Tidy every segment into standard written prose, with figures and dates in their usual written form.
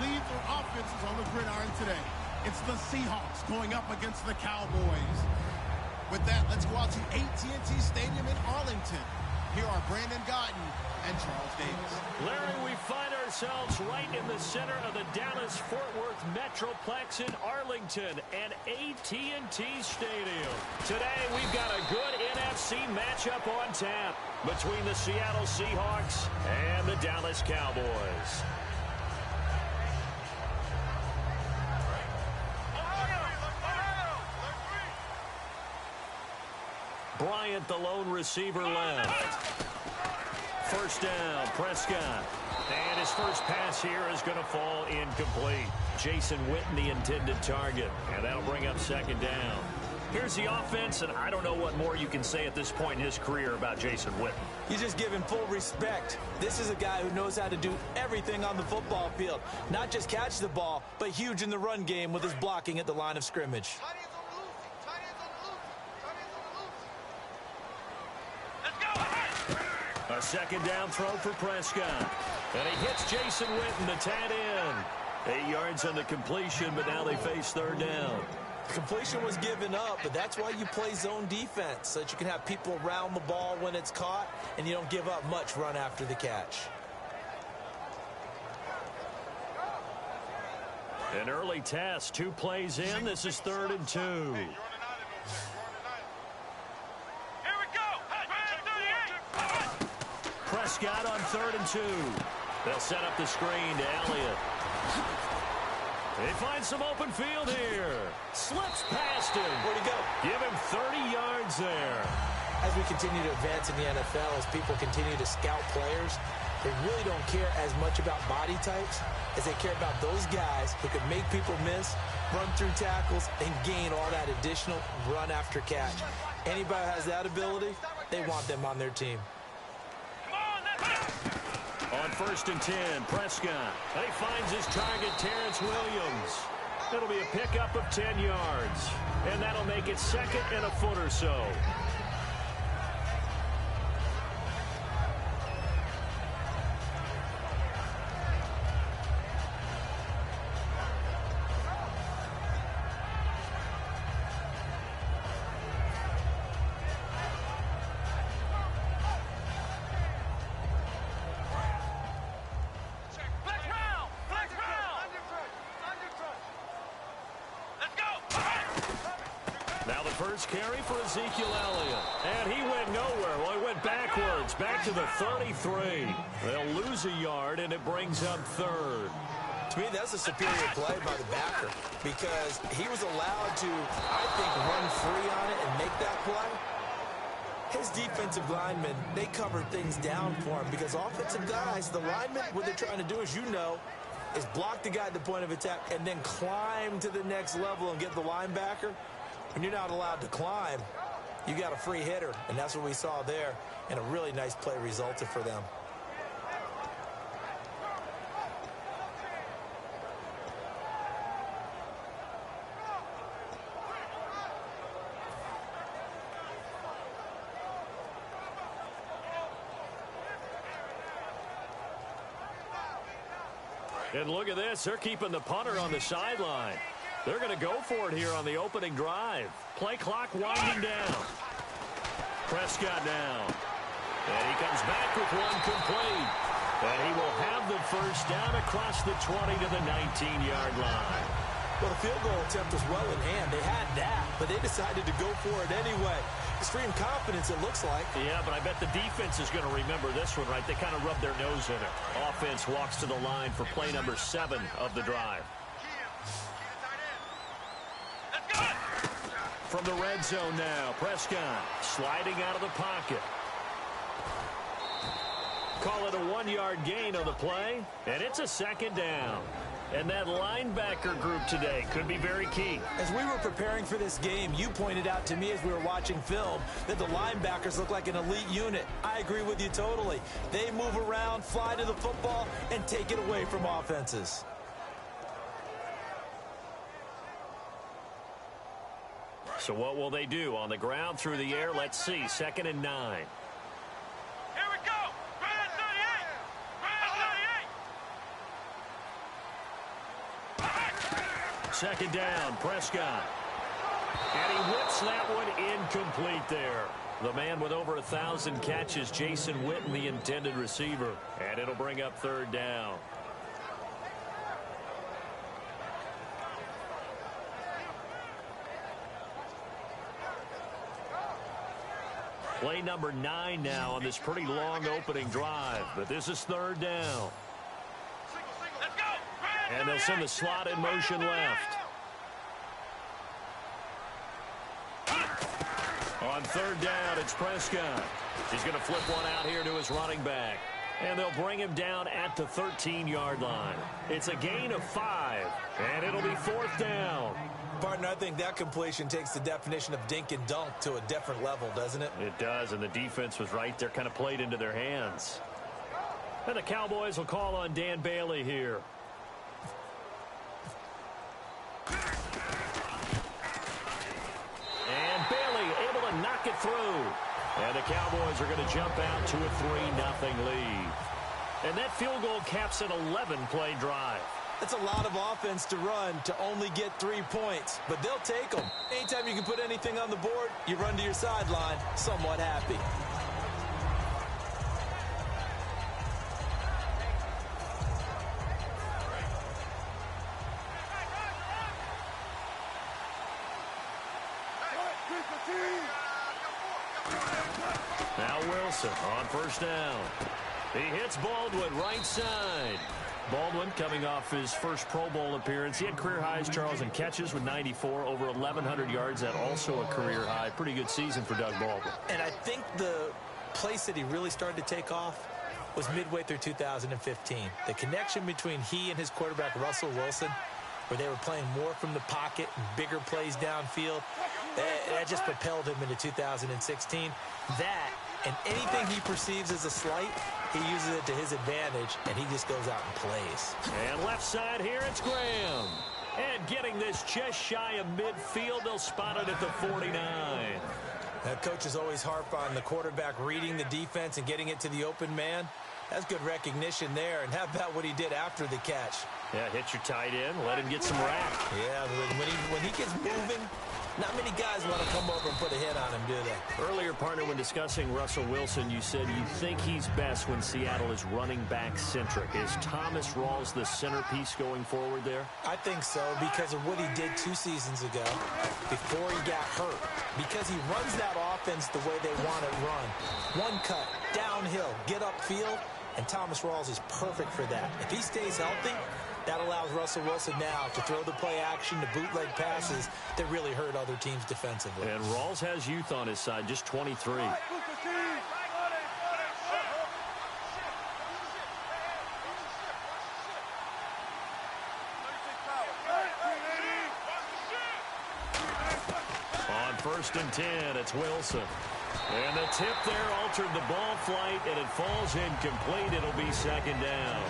believe their offense is on the gridiron today. It's the Seahawks going up against the Cowboys. With that, let's go out to AT&T Stadium in Arlington. Here are Brandon Guyton and Charles Davis. Larry, we find ourselves right in the center of the Dallas-Fort Worth Metroplex in Arlington and AT&T Stadium. Today, we've got a good NFC matchup on tap between the Seattle Seahawks and the Dallas Cowboys. Bryant, the lone receiver, left. First down, Prescott. And his first pass here is going to fall incomplete. Jason Witten, the intended target. And that'll bring up second down. Here's the offense, and I don't know what more you can say at this point in his career about Jason Witten. You just give him full respect. This is a guy who knows how to do everything on the football field. Not just catch the ball, but huge in the run game with his blocking at the line of scrimmage. A second down throw for Prescott. And he hits Jason Witten, the tight end. 8 yards on the completion, but now they face third down. Completion was given up, but that's why you play zone defense, so that you can have people around the ball when it's caught, and you don't give up much run after the catch. An early test, 2 plays in. This is 3rd and 2. Prescott on 3rd and 2. They'll set up the screen to Elliott. They find some open field here. Slips past him. Where'd he go? Give him 30 yards there. As we continue to advance in the NFL, as people continue to scout players, they really don't care as much about body types as they care about those guys who can make people miss, run through tackles, and gain all that additional run after catch. Anybody who has that ability, they want them on their team. On 1st and 10, Prescott. He finds his target, Terrence Williams. It'll be a pickup of 10 yards. And that'll make it 2nd and a foot or so. First carry for Ezekiel Elliott. And he went nowhere. Well, he went backwards, back to the 33. They'll lose a yard, and it brings up 3rd. To me, that's a superior play by the backer because he was allowed to, I think, run free on it and make that play. His defensive linemen, they covered things down for him because offensive guys, the linemen, what they're trying to do, as you know, is block the guy at the point of attack and then climb to the next level and get the linebacker. When you're not allowed to climb, you got a free hitter, and that's what we saw there, and a really nice play resulted for them. And look at this. They're keeping the punter on the sideline. They're going to go for it here on the opening drive. Play clock winding down. Prescott now. And he comes back with one complete. And he will have the first down across the 20 to the 19-yard line. Well, the field goal attempt was well in hand. They had that, but they decided to go for it anyway. Extreme confidence, it looks like. Yeah, but I bet the defense is going to remember this one, right? They kind of rub their nose in it. Offense walks to the line for play number 7 of the drive. From the red zone now, Prescott sliding out of the pocket. Call it a 1-yard gain on the play, and it's a second down. And that linebacker group today could be very key. As we were preparing for this game, you pointed out to me as we were watching film that the linebackers look like an elite unit. I agree with you totally. They move around, fly to the football, and take it away from offenses. So what will they do? On the ground, through the air, let's see. 2nd and 9. Here we go! Right at 38! Right at 38! Second down, Prescott. And he whips that one incomplete there. The man with over 1,000 catches, Jason Witten, the intended receiver. And it'll bring up third down. Play number 9 now on this pretty long opening drive. But this is third down. And they'll send the slot in motion left. On third down, it's Prescott. He's going to flip one out here to his running back. And they'll bring him down at the 13-yard line. It's a gain of 5, and it'll be fourth down. Partner, I think that completion takes the definition of dink and dunk to a different level, doesn't it? It does, and the defense was right there, kind of played into their hands. And the Cowboys will call on Dan Bailey here. And Bailey able to knock it through. And the Cowboys are going to jump out to a 3-0 lead. And that field goal caps an 11-play drive. That's a lot of offense to run to only get 3 points, but they'll take them. Anytime you can put anything on the board, you run to your sideline somewhat happy. Now Wilson on first down. He hits Baldwin right side. Baldwin coming off his first Pro Bowl appearance. He had career highs, Charles, in catches with 94, over 1,100 yards. That also a career high. Pretty good season for Doug Baldwin. And I think the place that he really started to take off was midway through 2015. The connection between he and his quarterback, Russell Wilson, where they were playing more from the pocket and bigger plays downfield, that just propelled him into 2016. That and anything he perceives as a slight, he uses it to his advantage, and he just goes out and plays. And left side here, it's Graham. And getting this just shy of midfield, they'll spot it at the 49. Coaches always harp on the quarterback reading the defense and getting it to the open man. That's good recognition there. And how about what he did after the catch? Yeah, hit your tight end, let him get some rack. Yeah, when he gets moving, not many guys want to come over and put a hit on him, do they? Earlier, partner, when discussing Russell Wilson, you said you think he's best when Seattle is running back centric. Is Thomas Rawls the centerpiece going forward there? I think so, because of what he did 2 seasons ago before he got hurt. Because he runs that offense the way they want it run. One cut, downhill, get upfield, and Thomas Rawls is perfect for that. If he stays healthy, that allows Russell Wilson now to throw the play action, the bootleg passes that really hurt other teams defensively. And Rawls has youth on his side, just 23. On first and 10, it's Wilson. And the tip there altered the ball flight, and it falls incomplete. It'll be second down.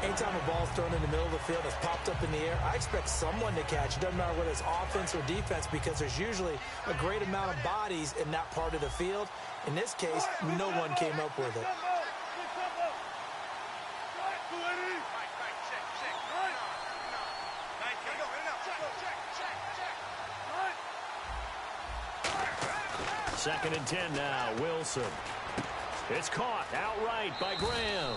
Anytime a ball's thrown in the middle of the field, it's popped up in the air, I expect someone to catch. It doesn't matter whether it's offense or defense, because there's usually a great amount of bodies in that part of the field. In this case, no one came up with it. Second and 10 now, Wilson. It's caught outright by Graham.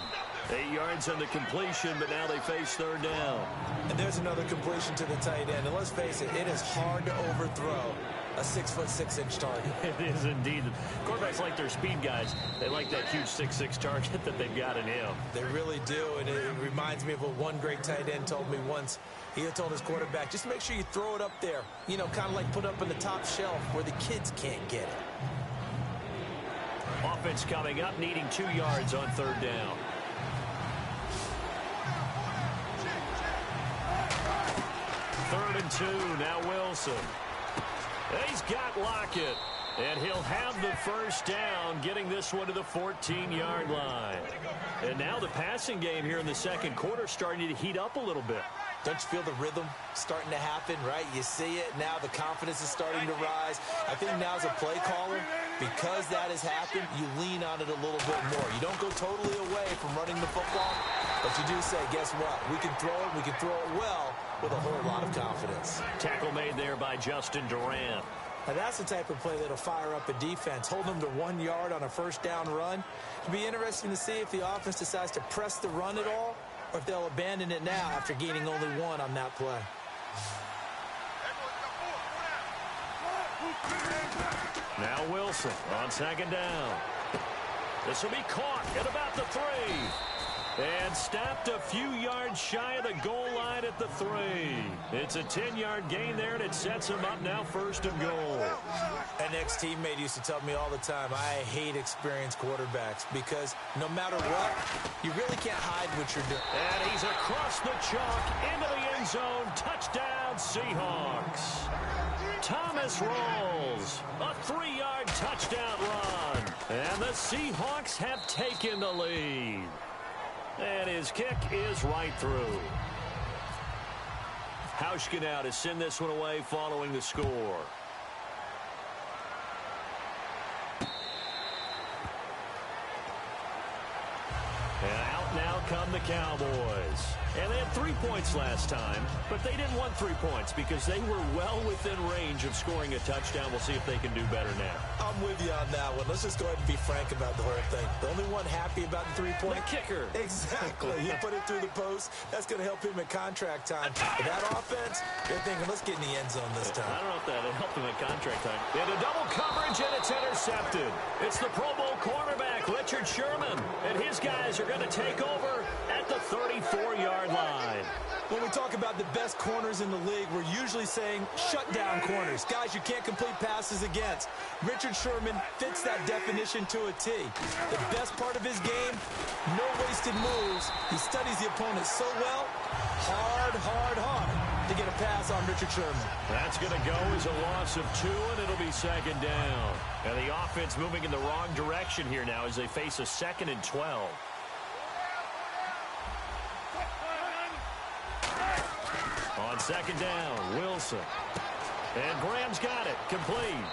8 yards on the completion, but now they face third down. And there's another completion to the tight end. And let's face it, it is hard to overthrow a 6'6" target. It is indeed. Quarterbacks like their speed guys. They like that huge 6'6" target that they've got in him. They really do, and it reminds me of what one great tight end told me once. He had told his quarterback, just make sure you throw it up there. You know, kind of like put up on the top shelf where the kids can't get it. Offense coming up, needing 2 yards on third down. Third and 2, now Wilson. He's got Lockett, and he'll have the first down, getting this one to the 14-yard line. And now the passing game here in the second quarter starting to heat up a little bit. Don't you feel the rhythm starting to happen, right? You see it. Now the confidence is starting to rise. I think now as a play caller, because that has happened, you lean on it a little bit more. You don't go totally away from running the football, But you do say, guess what? We can throw it. We can throw it well with a whole lot of confidence. Tackle made there by Justin Durant. Now, that's the type of play that'll fire up a defense. Hold them to 1 yard on a first down run. It'll be interesting to see if the offense decides to press the run at all or if they'll abandon it now after gaining only 1 on that play. Now Wilson on second down. This will be caught at about the 3. And stopped a few yards shy of the goal line at the 3. It's a 10-yard gain there, and it sets him up now 1st and goal. An ex-teammate used to tell me all the time, I hate experienced quarterbacks because no matter what, you really can't hide what you're doing. And he's across the chalk into the end zone. Touchdown, Seahawks. Thomas rolls. A 3-yard touchdown run. And the Seahawks have taken the lead. And his kick is right through. Hauschka now to send this one away following the score. And out now come the Cowboys. And they had 3 points last time, but they didn't want 3 points because they were well within range of scoring a touchdown. We'll see if they can do better now. I'm with you on that one. Let's just go ahead and be frank about the whole thing. The only one happy about the 3-point. The kicker. Exactly. You put it through the post. That's going to help him at contract time. But that offense, they're thinking, let's get in the end zone this time. I don't know if that'll help him at contract time. Into double coverage, and it's intercepted. It's the Pro Bowl cornerback, Richard Sherman. And his guys are going to take over at the 34-yard line. When we talk about the best corners in the league, we're usually saying shutdown corners, guys you can't complete passes against. Richard Sherman fits that definition to a T. The best part of his game, no wasted moves. He studies the opponent so well, hard to get a pass on Richard Sherman. That's going to go as a loss of 2, and it'll be 2nd down. And the offense moving in the wrong direction here now as they face a 2nd and 12. On 2nd down, Wilson. And Graham's got it. Complete.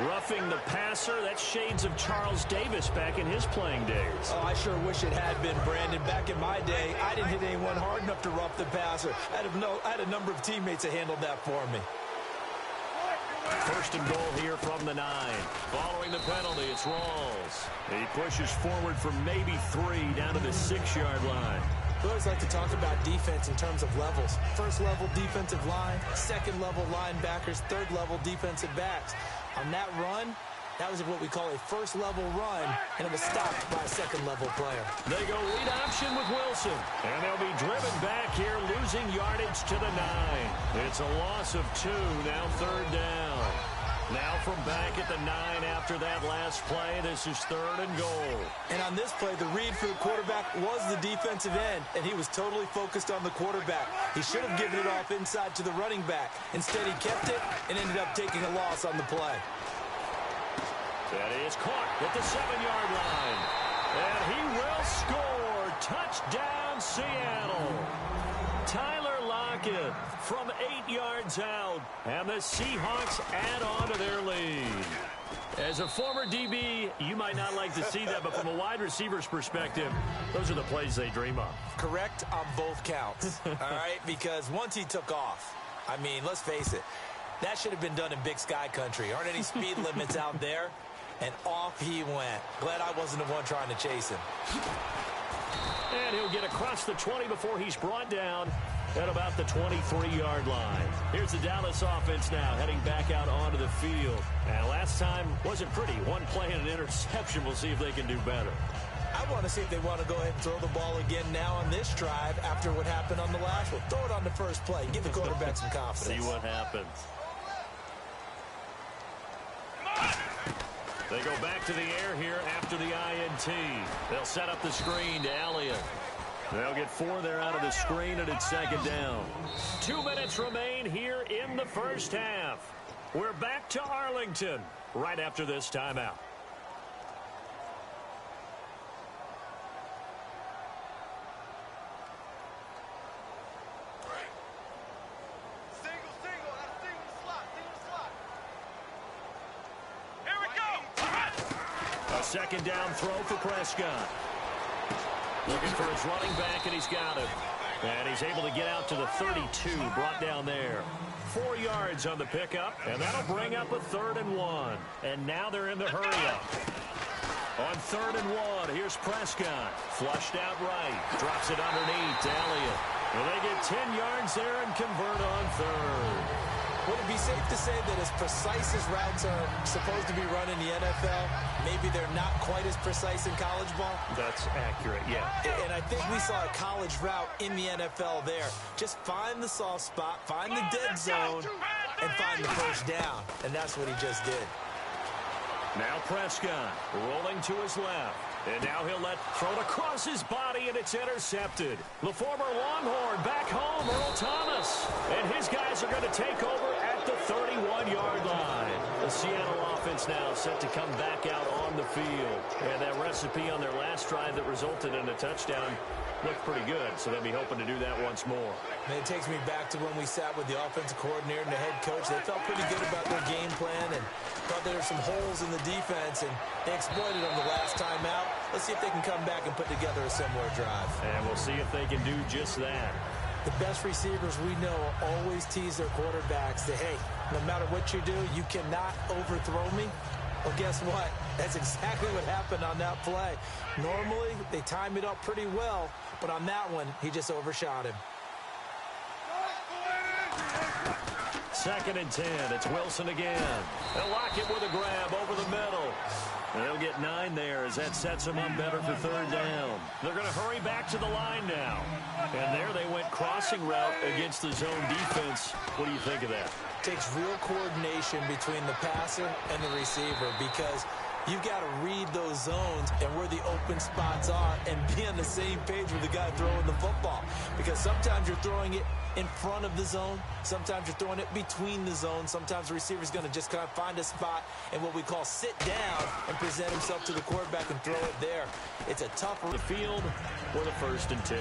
Roughing the passer. That's shades of Charles Davis back in his playing days. Oh, I sure wish it had been, Brandon. Back in my day, I didn't hit anyone hard enough to rough the passer. I had a number of teammates that handled that for me. 1st and goal here from the 9. Following the penalty, it's Rawls. He pushes forward for maybe 3 down to the 6-yard line. We always like to talk about defense in terms of levels. 1st level defensive line, 2nd level linebackers, 3rd level defensive backs. On that run, that was what we call a 1st level run, and it was stopped by a 2nd level player. They go read option with Wilson, and they'll be driven back here, losing yardage to the 9. It's a loss of 2, now 3rd down. Now from back at the 9 after that last play, this is 3rd and goal. And on this play, the read for the quarterback was the defensive end, and he was totally focused on the quarterback. He should have given it off inside to the running back. Instead, he kept it and ended up taking a loss on the play. That is caught at the 7-yard line. And he will score. Touchdown, Seattle. Tyler Lockett from 8 yards out. And the Seahawks add on to their lead. As a former DB, you might not like to see that, but from a wide receiver's perspective, those are the plays they dream of. Correct on both counts, all right? Because once he took off, I mean, let's face it, that should have been done in Big Sky Country. Aren't any speed limits out there? And off he went. Glad I wasn't the one trying to chase him. And he'll get across the 20 before he's brought down at about the 23-yard line. Here's the Dallas offense now heading back out onto the field. And last time wasn't pretty. 1 play and an interception. We'll see if they can do better. I want to see if they want to go ahead and throw the ball again now on this drive after what happened on the last one. Throw it on the first play. Give the quarterback some confidence. See what happens. They go back to the air here after the INT. They'll set up the screen to Elliott. They'll get 4 there out of the screen, and it's 2nd down. 2 minutes remain here in the first half. We're back to Arlington right after this timeout. Second down throw for Prescott. Looking for his running back, and he's got it. And he's able to get out to the 32, brought down there. 4 yards on the pickup, and that'll bring up a 3rd and 1. And now they're in the hurry-up. On 3rd and 1, here's Prescott. Flushed out right. Drops it underneath to Elliott. And they get 10 yards there and convert on 3rd. Would it be safe to say that as precise as routes are supposed to be run in the NFL, maybe they're not quite as precise in college ball? That's accurate, yeah. And I think we saw a college route in the NFL there. Just find the soft spot, find the dead zone, and find the first down. And that's what he just did. Now Prescott rolling to his left. And now he'll throw it across his body, and it's intercepted. The former Longhorn back home, Earl Thomas. And his guys are going to take over at the 31-yard line. The Seattle offense now set to come back out on the field. And that recipe on their last drive that resulted in a touchdown looked pretty good, so they'll be hoping to do that once more. And it takes me back to when we sat with the offensive coordinator and the head coach. They felt pretty good about their game plan and thought there were some holes in the defense, and they exploited them the last time out. Let's see if they can come back and put together a similar drive. And we'll see if they can do just that. The best receivers we know always tease their quarterbacks that, hey, no matter what you do, you cannot overthrow me. Well, guess what? That's exactly what happened on that play. Normally, they time it up pretty well, but on that one, he just overshot him. 2nd and 10. It's Wilson again. They'll lock it with a grab over the middle. And they'll get 9 there as that sets them up better for 3rd down. They're going to hurry back to the line now. And there they went crossing route against the zone defense. What do you think of that? Takes real coordination between the passer and the receiver because you've got to read those zones and where the open spots are and be on the same page with the guy throwing the football. Because sometimes you're throwing it in front of the zone. Sometimes you're throwing it between the zones. Sometimes the receiver's going to just kind of find a spot and what we call sit down and present himself to the quarterback and throw it there. It's a tougher the field for the 1st and 10.